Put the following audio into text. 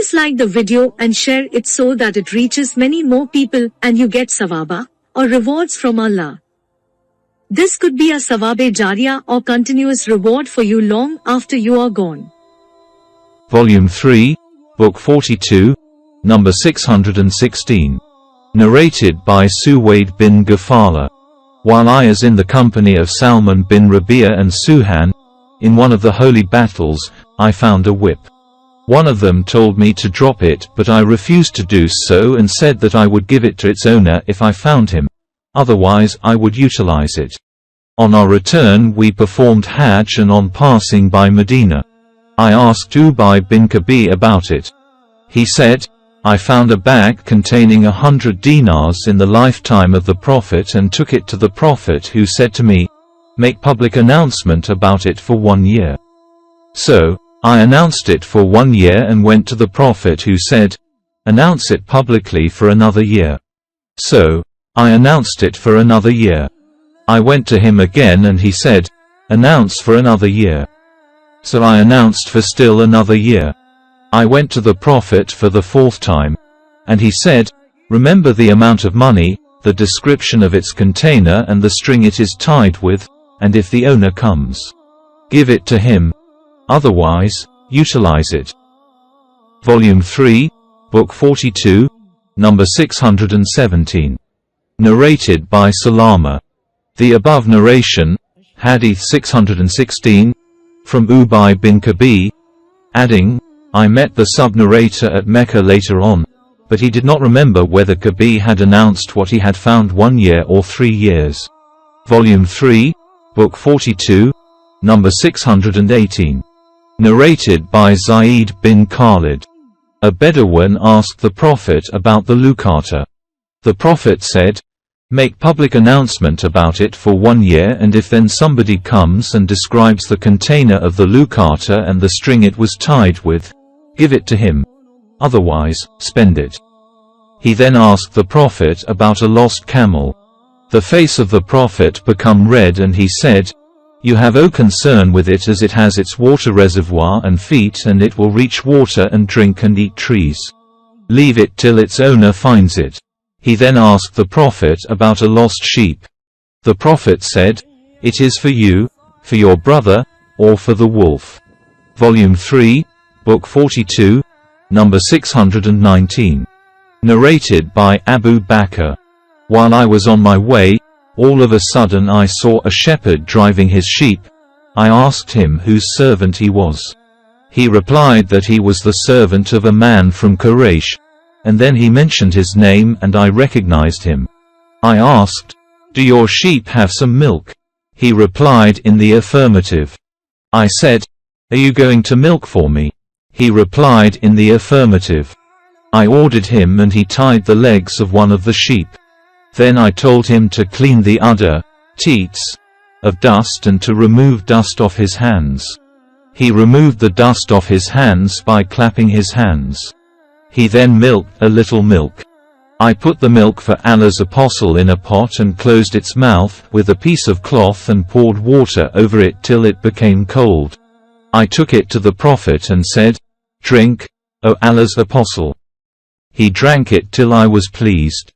Please like the video and share it so that it reaches many more people and you get sawaba, or rewards from Allah. This could be a sawabe jariyah or continuous reward for you long after you are gone. Volume 3, Book 42, number 616. Narrated by Suwaid bin Ghafala. While I was in the company of Salman bin Rabi'a and Suhan, in one of the holy battles, I found a whip. One of them told me to drop it, but I refused to do so and said that I would give it to its owner if I found him. Otherwise I would utilize it. On our return we performed Hajj, and on passing by Medina, I asked Ubay bin Kabi about it. He said, I found a bag containing 100 dinars in the lifetime of the Prophet and took it to the Prophet, who said to me, make public announcement about it for 1 year. So, I announced it for 1 year and went to the Prophet, who said, announce it publicly for another year. So, I announced it for another year. I went to him again and he said, announce for another year. So I announced for still another year. I went to the Prophet for the 4th time, and he said, remember the amount of money, the description of its container and the string it is tied with, and if the owner comes, give it to him. Otherwise, utilize it. Volume 3, Book 42, number 617. Narrated by Salama. The above narration, Hadith 616, from Ubay bin Kabi, adding, I met the sub-narrator at Mecca later on, but he did not remember whether Kabi had announced what he had found 1 year or 3 years. Volume 3, Book 42, number 618. Narrated by Zaid bin Khalid. A Bedouin asked the Prophet about the Lukata. The Prophet said, make public announcement about it for 1 year, and if then somebody comes and describes the container of the Lukata and the string it was tied with, give it to him. Otherwise, spend it. He then asked the Prophet about a lost camel. The face of the Prophet became red and he said, you have no concern with it, as it has its water reservoir and feet, and it will reach water and drink and eat trees. Leave it till its owner finds it. He then asked the Prophet about a lost sheep. The Prophet said, it is for you, for your brother, or for the wolf. Volume 3, Book 42, number 619. Narrated by Abu Bakr. While I was on my way, all of a sudden I saw a shepherd driving his sheep. I asked him whose servant he was. He replied that he was the servant of a man from Quraysh. And then he mentioned his name and I recognized him. I asked, do your sheep have some milk? He replied in the affirmative. I said, are you going to milk for me? He replied in the affirmative. I ordered him and he tied the legs of one of the sheep. Then I told him to clean the udder, teats, of dust and to remove dust off his hands. He removed the dust off his hands by clapping his hands. He then milked a little milk. I put the milk for Allah's apostle in a pot and closed its mouth with a piece of cloth and poured water over it till it became cold. I took it to the Prophet and said, drink, O Allah's apostle. He drank it till I was pleased.